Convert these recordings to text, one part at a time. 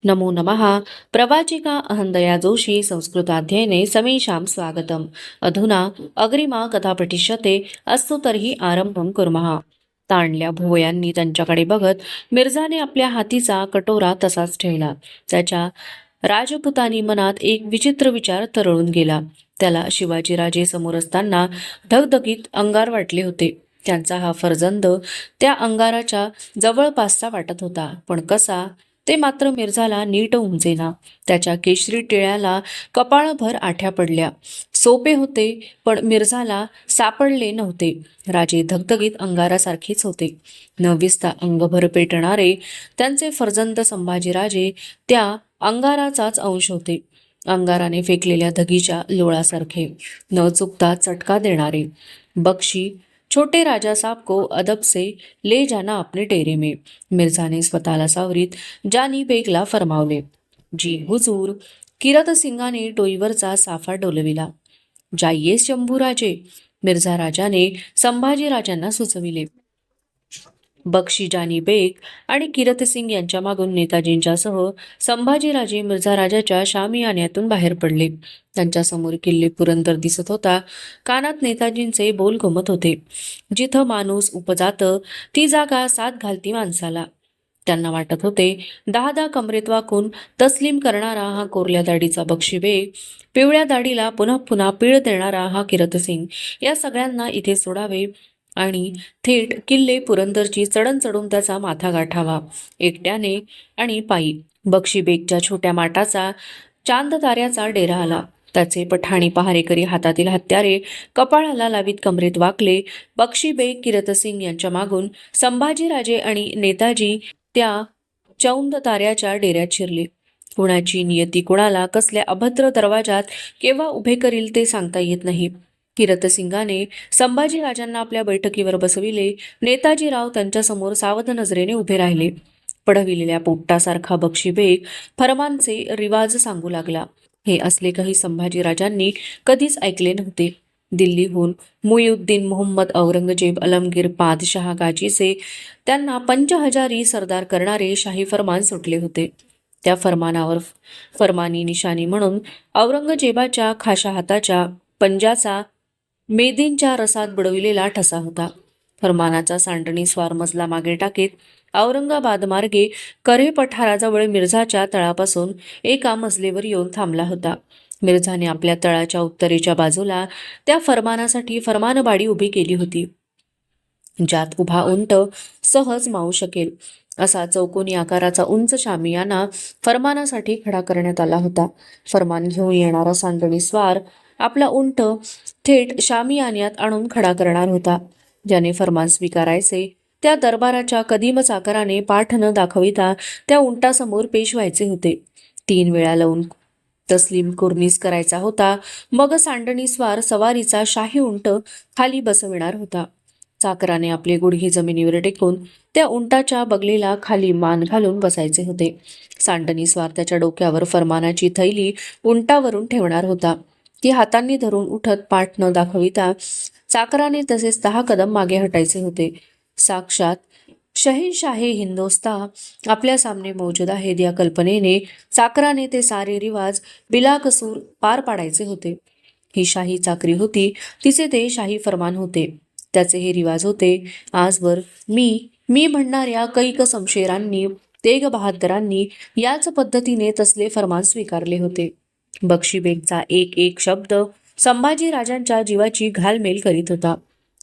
नमो नमः। प्रवाचिका अहंदया जोशी संस्कृताध्ययने समेषां स्वागतम्। अधुना अग्रिमा कथा पठिष्यते। अस्तु तर्हि आरंभं कुर्मः। ताणल्या भुवयांनी त्यांच्याकडे बघत मिर्झाने आपल्या हातीचा कटोरा तसाच ठेवला. त्याच्या राजपुतानी मनात एक विचित्र विचार तरळून गेला. त्याला शिवाजीराजे समोर असताना धगधगीत अंगार वाटले होते. त्यांचा हा फर्जंद त्या अंगाराच्या जवळपासचा वाटत होता, पण कसा ते मात्र मिर्झाला नीट उमजेना. त्याच्या केशरी टिळ्याला कपाळभर आठ्या पडल्या. सोपे होते, पण मिर्झाला सापडले नव्हते. राजे धगधगीत अंगारासारखेच होते. न विसता अंगभर पेटणारे त्यांचे फर्जंद संभाजीराजे त्या अंगाराचाच अंश होते. अंगाराने फेकलेल्या धगीच्या लोळासारखे, न चुकता चटका देणारे. बक्षी छोटे राजा साहब को अदब से ले जाना अपने डेरे में. मिर्झाने स्वतःला सावरीत जानी बेगला फरमावले. जी हुजूर. किरत सिंगाने डोईवरचा साफा डोलविला. जाइये शंभूराजे. मिर्झा राजाने संभाजीराजांना सुचविले. बक्षी जानी बेग आणि किरतसिंग यांच्या मागून नेताजींच्यासह संभाजीराजे मिर्झा राजाच्या शामियान्यातून बाहेर पडले. त्यांच्यासमोर किल्ले पुरंदर दिसत होता. कानात नेताजींचे बोल घुमत होते. जिथं माणूस उपजातं ती जागा साथ घालती माणसाला. त्यांना वाटत होते, 10 कमरेत वाकून तस्लीम करणारा हा कोरल्या दाढीचा बक्षी बेग, पिवळ्या दाढीला पुन्हा पुन्हा पीळ देणारा हा किरतसिंग, या सगळ्यांना इथे सोडावे आणि थेट किल्ले पुरंदरची चढण चढून त्याचा माथा गाठावा, एकट्याने आणि पायी. बक्षी बेगच्या छोट्या माटाचा चांद ताऱ्याचा डेरा आला. त्याचे पठाणी पहारेकरी हातातील हत्यारे कपाळाला लावीत कमरेत वाकले. बक्षी बेग, किरतसिंग यांच्या मागून संभाजीराजे आणि नेताजी त्या चौंद ताऱ्याच्या डेऱ्यात शिरले. कुणाची नियती कुणाला कसल्या अभद्र दरवाजात केव्हा उभे करील ते सांगता येत नाही. किरतसिंगाने संभाजीराजांना आपल्या बैठकीवर बसविले. नेताजीराव त्यांच्यासमोर सावध नजरेने उभे राहिले. पडविलेल्या पोपटासारखा बक्षी बेग फरमानचे रिवाज सांगू लागला. हे असले काही संभाजीराजांनी कधीच ऐकले नव्हते. दिल्लीहून मुईउद्दीन मोहम्मद औरंगजेब अलमगीर पादशहा गाजीचे त्यांना 50,000 सरदार करणारे शाही फरमान सुटले होते. त्या फरमानावर फरमानी निशाणी म्हणून औरंगजेबाच्या खाशा हाताच्या पंजाचा मेदींच्या रसात बुडविलेला ठसा होता. फरमानाचा सांडणी स्वार मजला मागे टाकीत औरंगाबाद मार्गे करे पठाराजवळ मिर्झाच्या तळापासून एका मजलेवर येऊन थांबला होता. मिर्झाने आपल्या तळाच्या उत्तरेच्या बाजूला त्या फरमानासाठी फरमानबाडी उभी केली होती, ज्यात उभा उंट सहज मावू शकेल असा चौकोनी आकाराचा उंच शामियाना फरमानासाठी खडा करण्यात आला होता. फरमान घेऊन येणारा सांडणी स्वार आपला उंट थेट शामियान्यात आणून खडा करणार होता. ज्याने फरमान स्वीकारायचे त्या दरबाराच्या कदीमच आकाराने पाठ न दाखविता त्या उंटासमोर पेश व्हायचे होते. 3 वेळा लावून तस्लीम कुर्नीस करायचा होता. मग सांडणी स्वार सवारीचा शाही उंट खाली बसविणार होता. चाकराने आपले गुडघे जमिनीवर टेकून त्या उंटाच्या बगलीला खाली मान घालून बसायचे होते. सांडणी स्वार त्याच्या डोक्यावर फरमानाची थैली उंटावरून ठेवणार होता. ती हातांनी धरून उठत पाठ न दाखविता चाकराने तसेच 10 कदम मागे हटायचे होते. साक्षात शहेनशाहे हिंदोस्ता आपल्या सामने मौजूद आहेत या कल्पनेने चाकराने ते सारे रिवाज बिलाकसूर पार पाडायचे होते. ही शाही चाकरी होती, तिचे ते शाही फरमान होते, त्याचे हे रिवाज होते. आजवर मी म्हणणाऱ्या कैक समशेरांनी, तेग बहादरांनी याच पद्धतीने तसले फरमान स्वीकारले होते. बक्षी बेगचा एक एक शब्द संभाजीराजांच्या जीवाची घालमेल करीत होता.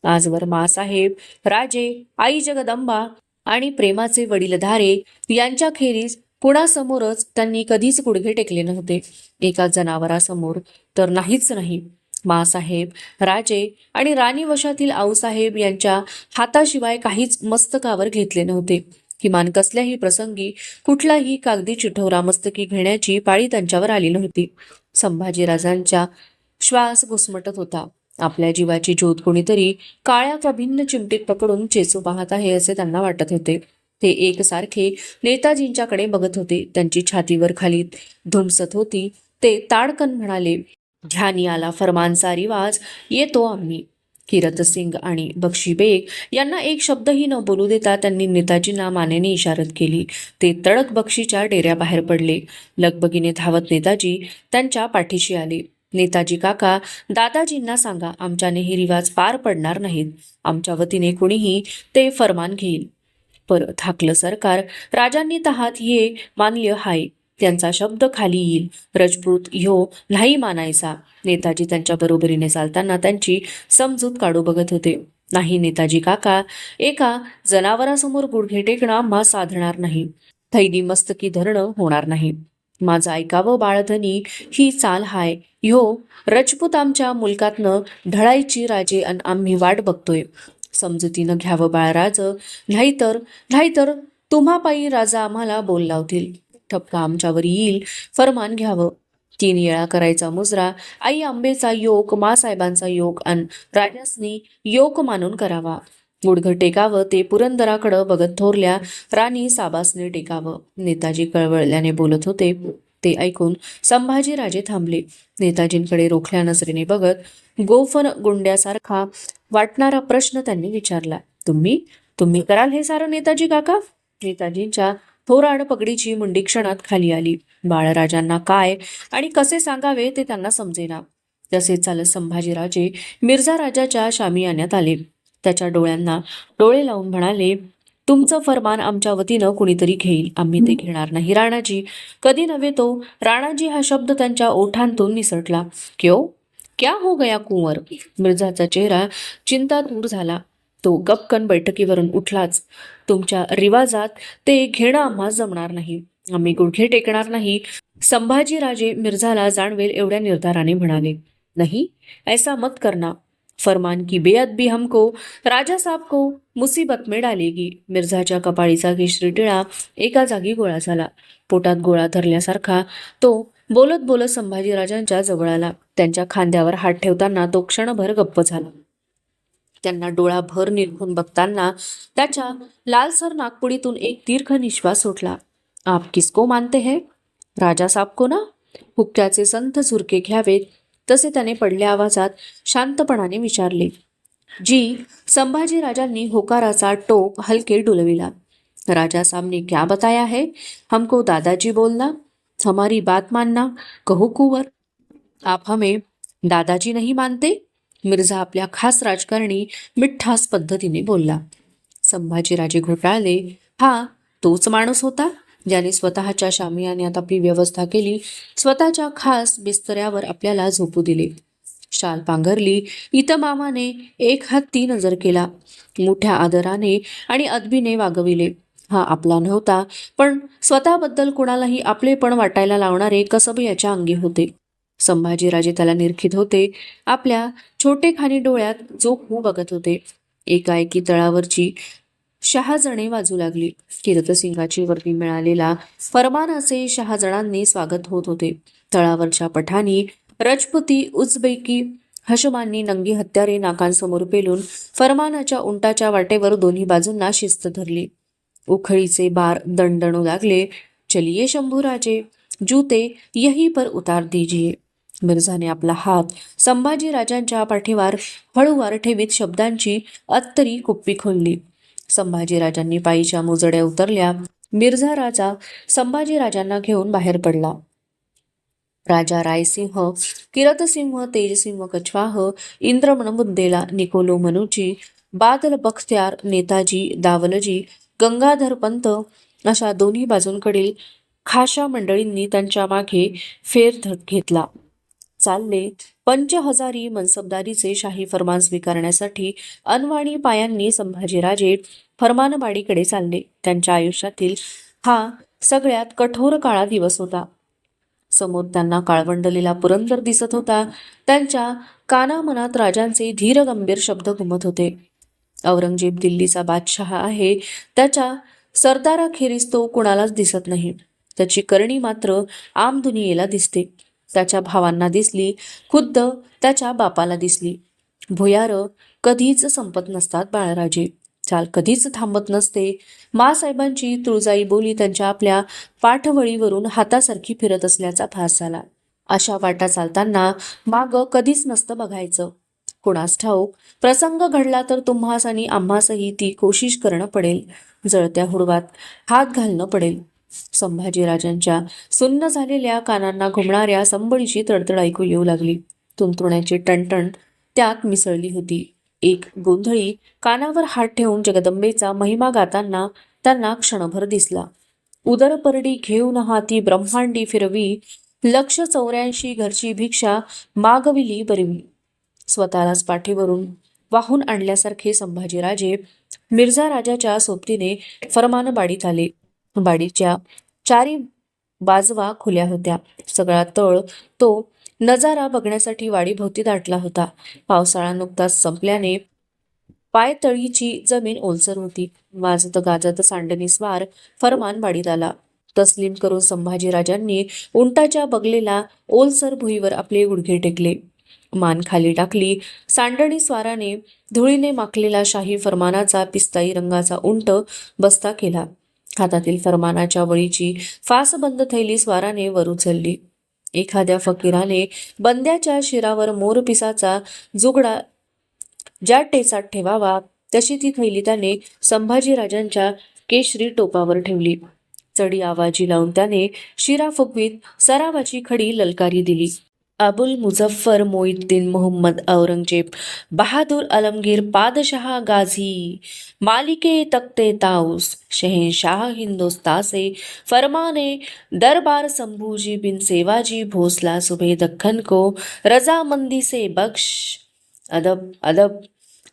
आजवर मासाहेब, राजे, आई जगदंबा आणि प्रेमाचे वडीलधारे यांच्याखेरीज कुणासमोरच त्यांनी कधीच गुडघे टेकले नव्हते. एका जनावरासमोर तर नाहीच नाही. मासाहेब, राजे आणि राणी वशातील आऊसाहेब यांच्या हाताशिवाय काहीच मस्तकावर घेतले नव्हते. किमान कसल्याही प्रसंगी कुठलाही कागदी चिठोरा मस्तकी घेण्याची पाळी त्यांच्यावर आली नव्हती. संभाजीराजांच्या श्वास घुसमटत होता. आपल्या जीवाची ज्योत कोणीतरी काळ्या का भिन्न चिमटीत पकडून चेचू पाहत आहे असे त्यांना वाटत होते. ते एकसारखे नेताजींच्याकडे बघत होते. त्यांची छातीवर खाली धुमसत होती. ते ताडकन म्हणाले, ध्यानी आला फरमानचा रिवाज, येतो आम्ही. किरतसिंग आणि बक्षी बेग यांना एक शब्दही न बोलू देता त्यांनी नेताजींना मानेने इशारत केली. ते तडक बक्षीच्या डेऱ्याबाहेर पडले. लगबगीने धावत नेताजी त्यांच्या पाठीशी आले. नेताजी काका, दादाजींना सांगा, आमच्याने हे रिवाज पार पडणार नाहीत. आमच्या वतीने कुणीही ते फरमान घेईल. परत हाकलं सरकार. राजांनी तहात ये मानल्य हाय. त्यांचा शब्द खाली येईल. रजपूत ह्यो नाही मानायचा. नेताजी त्यांच्या बरोबरीने चालताना त्यांची समजूत काढू बघत होते. नाही नेताजी काका, एका जनावरासमोर गुडघे टेकणं आम्हा साधणार नाही. थैली मस्तकी धरणं होणार नाही. माझं ऐकावं बाळधनी, ही चाल हाय. ह्यो रजपूत आमच्या मुलकातनं ढळायची राजे अन आम्ही वाट बघतोय. समजुतीनं घ्यावं बाळराज, नाहीतर तुम्हा पायी राजा आम्हाला बोल लावतील. ठपका आमच्यावर येईल. फरमान घ्यावं. 3 येळा करायचा मुजरा. आई आंबेचा योग, मासाहेबांचा योग अन राजासनी योग मानून करावा. गुडघं टेकावं. ते पुरंदराकडं बघत थोरल्या राणी साबासने टेकावं. नेताजी कळवळल्याने बोलत होते. ते ऐकून संभाजीराजे थांबले. नेताजींकडे रोखल्या नजरेने बघत गोफन गुंड्यासारखा वाटणारा प्रश्न त्यांनी विचारला. तुम्ही कराल हे सारं नेताजी काका? नेताजींच्या थोराड पगडीची मुंडी क्षणात खाली आली. बाळराजांना काय आणि कसे सांगावे ते त्यांना समजेना. तसेच चालत संभाजीराजे मिर्झा राजाच्या शामियान्यात आले. त्याच्या डोळ्यांना डोळे लावून म्हणाले, तुमचं फरमान आमच्या वतीनं कुणीतरी घेईल. आम्ही ते घेणार नाही राणाजी. कधी नव्हे तो राणाजी हा शब्द त्यांच्या ओठांतून निसटला. क्या हो गया कुंवर? मिर्झाचा चेहरा चिंतातूर झाला. तो गपकन बैठकीवरून उठलाच. तुमच्या रिवाजात ते घेणं आम्हा जमणार नाही. आम्ही गुडघे टेकणार नाही. संभाजीराजे मिर्झाला जाणवेल एवढ्या निर्धाराने म्हणाले. नहीं, ऐसा मत करना. फरमान की बेअदबी हमको राजा साहब को मुसीबत में डालेगी. मिर्झाच्या कपाळीचा केशरी टिळा एका जागी गोळा झाला. पोटात गोळा धरल्यासारखा तो बोलत बोलत संभाजीराजांच्या जवळ आला. त्यांच्या खांद्यावर हात ठेवताना तो क्षणभर गप्प झाला. त्यांना डोळाभर निरखून बघताना त्याच्या लालसर नागपुडीतून एक दीर्घ निश्वास सुटला. आप किसको मानते हैं? राजा साहब को ना? हुक्क्याचे संथ झुरके घ्यावेत तसे त्याने पडल्या आवाजात शांतपणाने विचारले. जी. संभाजीराजांनी होकाराचा टोक हलके डुलविला. राजा साहब ने क्या बताया है? हमको दादाजी बोलना, हमारी बात मानना. कहो कुंवर, आप हमें दादाजी नहीं मानते? मिर्झा आपल्या खास राजकारणी मिठास पद्धतीने बोलला. संभाजीराजे घोटाळले. हा तोच माणूस होता ज्याने स्वतःच्या शामियान्यात आपली व्यवस्था केली, स्वतःच्या खास बिस्तऱ्यावर आपल्याला झोपू दिले, शाल पांघरली, इतमामाने एक हत्ती नजर केला, मोठ्या आदराने आणि अदबीने वागविले. हा आपला नव्हता, पण स्वतःबद्दल कुणालाही आपलेपण वाटायला लावणारे कसब याच्या अंगी होते. संभाजीराजे त्याला निरखित होते. आपल्या छोटेखानी डोळ्यात जोखू बघत होते. एकाएकी तळावरची शहाजणे वाजू लागली. किरतसिंगाची वर्दी मिळालेला फरमानाचे शहाजणांनी स्वागत होत होते. तळावरच्या पठाणी, रजपुती, उझबेकी, हशमांनी नंगी हत्यारे नाकांसमोर पेलून फरमानाच्या उंटाच्या वाटेवर दोन्ही बाजूंना शिस्त धरली. उखळीचे बार दणदणू लागले. चलिये शंभूराजे, जूते यही पर उतार दीजिए. मिर्झाने आपला हात संभाजीराजांच्या पाठीवर हळूवार ठेवीत शब्दांची अत्तरी कुप्पी खोलली. संभाजीराजांनी पायीच्या मुजड्या उतरल्या. मिर्झा राजा संभाजीराजांना घेऊन बाहेर पडला. राजा रायसिंह, किरतसिंह, तेजसिंह कछवाह, इंद्रमण बुंदेला, निकोलो मनुची, बादल बख्त्यार, नेताजी, दावलजी, गंगाधर पंत अशा दोन्ही बाजूंकडील खाशा मंडळींनी त्यांच्या मागे फेर घेतला. चालले. पंचहजारी मनसबदारीचे शाही फरमान स्वीकारण्यासाठी अनवाणी पायांनी संभाजीराजे फरमानबाडीकडे चालले. त्यांच्या आयुष्यातील हा सगळ्यात कठोर काळा दिवस होता. समोर त्यांना काळवंडलेला पुरंदर दिसत होता. त्यांच्या कानामनात राजांचे धीरगंभीर शब्द घुमत होते. औरंगजेब दिल्लीचा बादशहा आहे. त्याच्या सरदाराखेरीज तो कुणालाच दिसत नाही. त्याची करणी मात्र आम दुनियेला दिसते. त्याच्या भावांना दिसली, खुद्द त्याच्या बापाला दिसली. भुयार कधीच संपत नसतात बाळराजे. चाल कधीच थांबत नसते. मासाहेबांची तुळजाई बोली त्यांच्या आपल्या पाठवळीवरून हातासारखी फिरत असल्याचा भास झाला. अशा वाटा चालताना माग कधीच नसतं बघायचं. कुणास ठाऊक प्रसंग घडला तर तुम्हास आणि आम्हासही ती कोशिश करणं पडेल. जळत्या हुडवात हात घालणं पडेल. संभाजीराजांच्या सुन्न झालेल्या कानांना घुमणाऱ्या संबळीची तडतड ऐकू येऊ लागली. तुंतुण्याची टणटण त्यात मिसळली होती. एक गोंधळी कानावर हात ठेवून जगदंबेचा महिमा गाताना त्यांना क्षणभर दिसला. उदरपरडी घेऊन हाती ब्रह्मांडी फिरवी, लक्ष 84 घरची भिक्षा मागविली बरवी. स्वतःलाच पाठीवरून वाहून आणल्यासारखे संभाजीराजे मिर्झा राजाच्या सोबतीने फरमान बाडीत आले. बाडीच्या चारी बाजवा खुल्या होत्या. सगळा तळ तो नजारा बघण्यासाठी वाडीभोवती दाटला होता. पावसाळा नुकताच संपल्याने पायतळीची जमीन ओलसर होती. वाजत गाजत सांडणी स्वार फरमान बाडीत आला. तस्लीम करून संभाजीराजांनी उंटाच्या बगलेला ओलसर भुईवर आपले गुडघे टेकले. मान खाली टाकली. सांडणी स्वाराने धुळीने माखलेला शाही फरमानाचा पिस्ताई रंगाचा उंट बस्ता केला. हातातील फरमानाच्या वळीची फासबंद थैली स्वाराने वर उचलली. एखाद्या फकीराने बंद्याच्या शिरावर मोरपिसाचा जुगडा ज्या टेचात ठेवावा तशी ती थैली त्याने संभाजीराजांच्या केशरी टोपावर ठेवली. चढी आवाजी लावून त्याने शिरा फुगवीत सरावाची खडी ललकारी दिली. अबुल मुझफ्फर मोइद्दीन मोहम्मद औरंगजेब बहादूर आलमगीर पादशाह गाझी मालिके तख्ते ताउस शहंशाह हिंदोस्ता से फरमाने दरबार संभूजी बिन सेवाजी भोसला सुबह दक्खन को रजामंदी से बख्श. अदब अदब.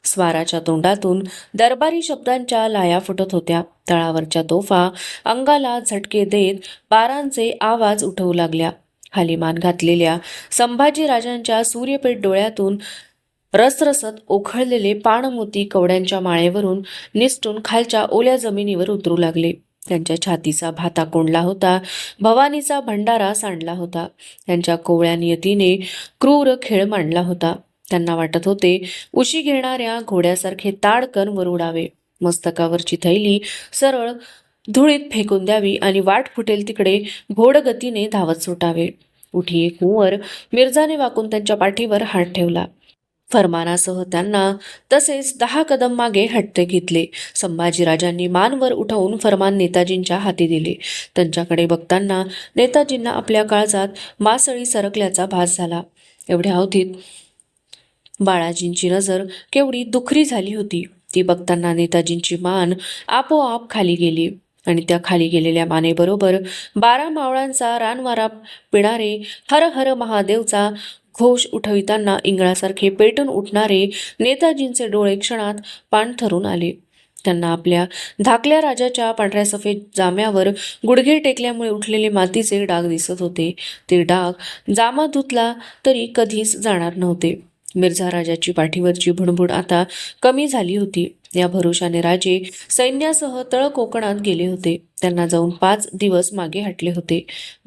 स्वाराच्या तोंडातून दरबारी शब्दांच्या लाया फुटत होत्या. तळावरच्या तोफा अंगाला झटके देत बारांचे आवाज उठवू लागल्या. खाली मान घातलेल्या संभाजीराजांच्या सूर्यपेठ डोळ्यातून रसरसत ओखळलेले पाणमोती कवड्यांच्या माळेवरून निसटून खालच्या ओल्या जमिनीवर उतरू लागले. त्यांच्या छातीचा भाता कोंडला होता. भवानीचा भंडारा सांडला होता. त्यांच्या कोवळ्या नियतीने क्रूर खेळ मांडला होता. त्यांना वाटत होते उशी घेणाऱ्या घोड्यासारखे ताडकन वर उडावे. मस्तकावरची थैली सरळ धुळीत फेकून द्यावी आणि वाट फुटेल तिकडे घोडगतीने धावत सुटावे. उठी एक कुंवर मिर्झाने वाकून त्यांच्या पाठीवर हात ठेवला. फरमानासह त्यांना तसेच 10 कदम मागे हट्टे घेतले. संभाजीराजांनी मानवर उठवून फरमान नेताजींच्या हाती दिले. त्यांच्याकडे बघताना नेताजींना आपल्या काळजात मासळी सरकल्याचा भास झाला. एवढ्या अवधीत बाळाजींची नजर केवढी दुखरी झाली होती. ती बघताना नेताजींची मान आपोआप खाली गेली आणि त्या खाली गेलेल्या मानेबरोबर 12 मावळांचा रानवारा पिणारे हर हर महादेवचा घोष उठविताना इंगळासारखे पेटून उठणारे नेताजींचे डोळे क्षणात पाणथरून आले. त्यांना आपल्या धाकल्या राजाच्या पांढऱ्या सफेद जाम्यावर गुडघे टेकल्यामुळे उठलेले मातीचे डाग दिसत होते. ते डाग जामा धुतला तरी कधीच जाणार नव्हते. मिर्झा राजाची पाठीवरची भुणभुण आता कमी झाली होती. या भरोशाने राजे सैन्यासह तळ कोकणात गेले होते. त्यांना जाऊन 5 दिवस मागे हटले होते.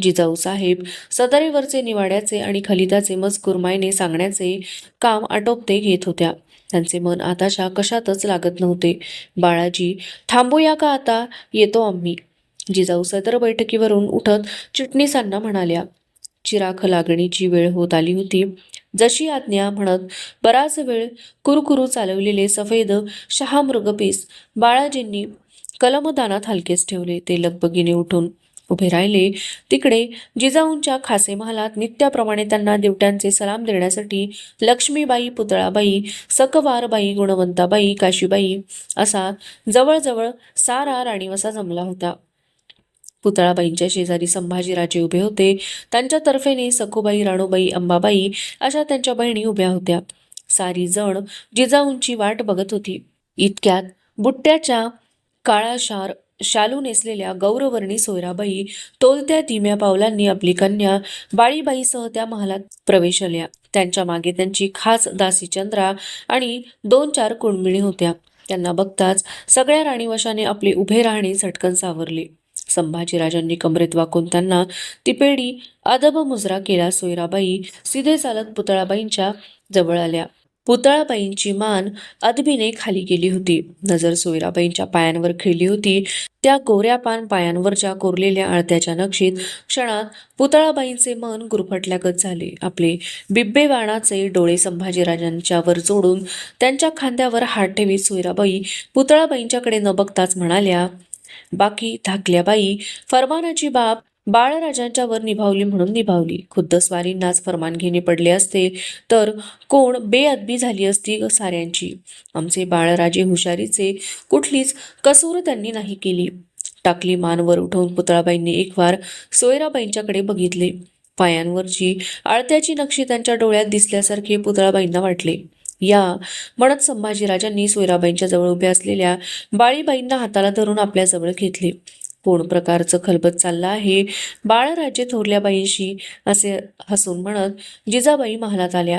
जिजाऊ साहेब सदरेवरचे निवाड्याचे आणि खलिताचे मजकूर मायने सांगण्याचे काम आटोपते घेत होत्या. त्यांचे मन आताच्या कशातच लागत नव्हते. बाळाजी, थांबूया का आता? येतो आम्ही. जिजाऊ सदर बैठकीवरून उठत चिटणीसांना म्हणाल्या. चिराख लागणीची वेळ होत आली होती. जशी आज्ञा म्हणत बराच वेळ कुरकुरू चालवलेले सफेद शहामृगपीस बाळाजींनी कलमदानात हलकेच ठेवले. ते लगबगीने उठून उभे राहिले. तिकडे जिजाऊंच्या खासे महालात नित्याप्रमाणे त्यांना दिवट्यांचे सलाम देण्यासाठी लक्ष्मीबाई, पुतळाबाई, सकवारबाई, गुणवंताबाई, काशीबाई असा जवळजवळ सारा राणीवसा जमला होता. पुतळाबाईंच्या शेजारी संभाजीराजे उभे होते. त्यांच्या तर्फेने सखूबाई, राणूबाई, अंबाबाई अशा त्यांच्या बहिणी उभ्या होत्या. सारी जण जिजाऊंची वाट बघत होती. इतक्यात बुट्ट्याच्या काळाशार शालू नेसलेल्या गौरवर्णी सोयराबाई तोलत्या धीम्या पावलांनी आपली कन्या बाळीबाईसह त्या महालात प्रवेशल्या. त्यांच्या मागे त्यांची खास दासी चंद्रा आणि 2-4 कुणमिणी होत्या. त्यांना बघताच सगळ्या राणीवशाने आपले उभे राहणे झटकन सावरले. संभाजीराजांनी कमरेत वाकून त्यांना तिपेडी अदब मुजरा केला. सोयराबाई सीधे चालत पुतळाबाईंच्या जवळ आल्या. पुतळाबाईंची मान अदबीने खाली गेली होती. नजर सोयराबाईंच्या पायांवर खेळली होती. त्या गोऱ्या पान पायांवरच्या कोरलेल्या अळत्याच्या नक्षीत क्षणात पुतळाबाईंचे मन गुरफटल्यागत झाले. आपले बिब्बेबाणाचे डोळे संभाजीराजांच्या वर जोडून त्यांच्या खांद्यावर हात ठेवीत सोयराबाई पुतळाबाईंच्याकडे न बघताच म्हणाल्या, बाकी धाकल्या बाई, फरमानाची बाब बाळराजांच्या वर निभावली म्हणून निभावली. खुद्द स्वारींनाच फरमान घेणे पडले असते तर कोण बेअदबी झाली असती साऱ्यांची. आमचे बाळराजे हुशारीचे कुठलीच कसूर त्यांनी नाही केली. टाकली मान वर उठवून पुतळाबाईंनी एक वार सोयराबाईंच्याकडे बघितले. पायांवरची आळत्याची नक्षी त्यांच्या डोळ्यात दिसल्यासारखे पुतळाबाईंना वाटले. या म्हणत संभाजीराजांनी सोयराबाईंच्या जवळ उभ्या असलेल्या बाळीबाईंना हाताला धरून आपल्या जवळ घेतले. कोण प्रकारचं खलबत चाललं आहे बाळराजे थोरल्या बाईंशी, असे हसून म्हणत जिजाबाई महालात आल्या.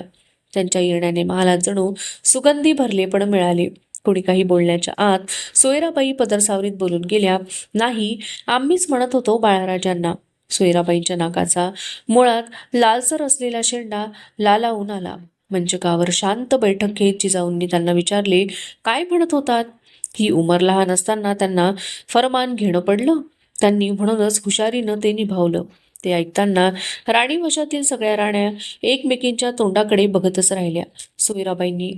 त्यांच्या येण्याने महालात जणू सुगंधी भरले पण मिळाले. कोणी काही बोलण्याच्या आत सोयराबाई पदरसावरीत बोलून गेल्या, नाही, आम्हीच म्हणत होतो बाळराजांना. सोयराबाईंच्या नाकाचा मुळात लालसर असलेला शेंडा लालावून आला. मंचकावर शांत बैठक घेत जिजाऊंनी त्यांना विचारले, काय म्हणत होतात? ही उमर लहान असताना त्यांना फरमान घेणं पडलं. त्यांनी म्हणूनच हुशारीनं ते निभावलं. ते ऐकताना राणीवशातील सगळ्या राण्या एकमेकींच्या तोंडाकडे बघतच राहिल्या. सोयराबाईंनी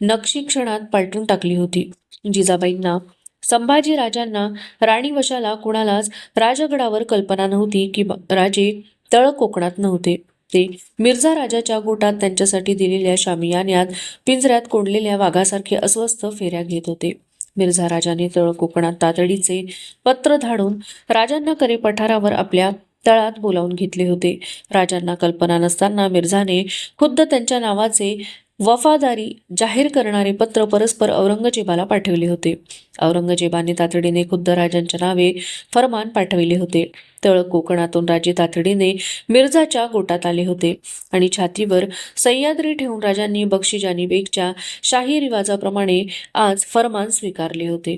नक्षी क्षणात पालटून टाकली होती. जिजाबाईंना, संभाजीराजांना, राणीवशाला कुणालाच राजगडावर कल्पना नव्हती की राजे तळ कोकणात नव्हते. ते मिर्झा राजाच्या गोटात त्यांच्यासाठी दिलेल्या शामियान्यात पिंजऱ्यात कोंडलेल्या वाघासारखे अस्वस्थ फेऱ्या घेत होते. मिर्झा राजाने तळ कोकणात तातडीचे पत्र धाडून राजांना करे पठारावर आपल्या तळात बोलावून घेतले होते. राजांना कल्पना नसताना मिर्झाने खुद्द त्यांच्या नावाचे वफादारी जाहीर करणारे पत्र परस्पर औरंगजेबाला पाठवले होते. औरंगजेबाने तातडीने खुद्द राजांच्या नावे फरमान पाठविले होते. तळ कोकणातून राजे तातडीने मिर्झाच्या गोटात आले होते आणि छातीवर सह्याद्री ठेवून राजांनी बक्षिजानी बेगच्या शाही रिवाजाप्रमाणे आज फरमान स्वीकारले होते.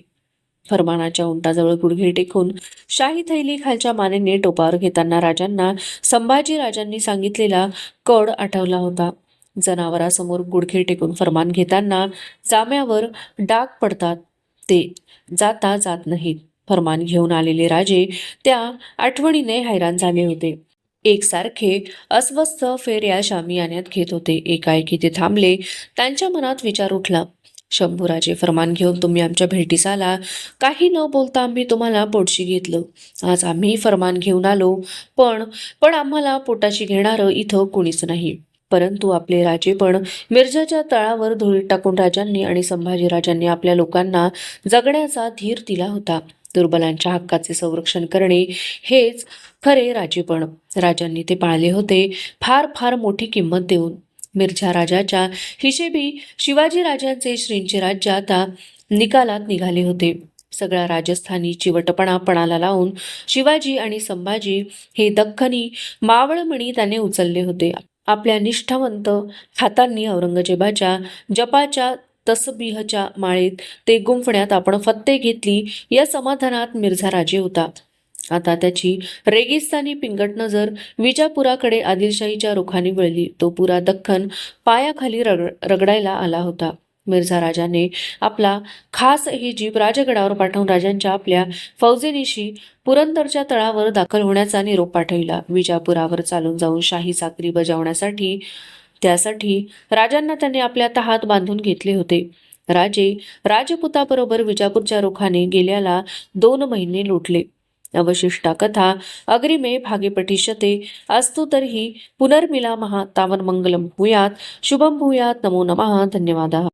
फरमानाच्या उंटाजवळ गुडघे टेकून शाही थैली खालच्या मानेने टोपावर घेताना राजांना संभाजीराजांनी सांगितलेला कड आठवला होता. जनावरासमोर गुडघे टेकून फरमान घेताना जाम्यावर डाग पडतात, ते जाता जात नाहीत. फरमान घेऊन आलेले राजे त्या आठवणीने हैराण झाले होते. एकसारखे अस्वस्थ फेऱ्या शामियान्यात घेत होते. एकाएकी ते थांबले. त्यांच्या मनात विचार उठला, शंभूराजे, फरमान घेऊन तुम्ही आमच्या भेटीस आला. काही न बोलता आम्ही तुम्हाला पोटशी घेतलं. आज आम्ही फरमान घेऊन आलो, पण आम्हाला पोटाशी घेणारं इथं कोणीच नाही. परंतु आपले राजे पण मिर्झाच्या तळावर धुळीत टाकून राजांनी आणि संभाजीराजांनी आपल्या लोकांना जगण्याचा धीर दिला होता. दुर्बलांच्या हक्काचे संरक्षण करणे हेच खरे राजेपण. राजांनी ते पाळले होते, फार फार मोठी किंमत देऊन. मिर्झा राजाच्या हिशेबी शिवाजी राजांचे श्रींचे राज्य आता निकालात निघाले होते. सगळा राजस्थानी चिवटपणा पणाला लावून शिवाजी आणि संभाजी हे दख्खनी मावळमणी त्याने उचलले होते. आपल्या निष्ठावंत हातांनी औरंगजेबाच्या जपाच्या तसबीहच्या माळेत ते गुंफण्यात आपण फत्ते घेतली या समाधानात मिर्झा राजे होता. आता त्याची रेगिस्तानी पिंगट नजर विजापुराकडे आदिलशाहीच्या रुखाने वळली. तो पुरा दख्खन पायाखाली रगडायला आला होता. मिर्झा राजाने आपला खास ही जीप राजगडावर पाठवून राजांच्या आपल्या फौजेनिशी पुरंदरच्या तळावर दाखल होण्याचा निरोप पाठविला. विजापुरावर चालून जाऊन शाही चाकरी बजावण्यासाठी त्यासाठी राजांना त्यांनी आपल्या तहात बांधून घेतले होते. राजे राजपुताबरोबर विजापूरच्या रुखाने गेल्याला 2 महिने लोटले. अवशिष्टा कथा अग्रिमे भागे पठिष्यते. अस्तु तर्हि पुनर्मिलामः. तावन्मंगलं भूयात्, शुभं भूयात्. नमो नमः. धन्यवादः.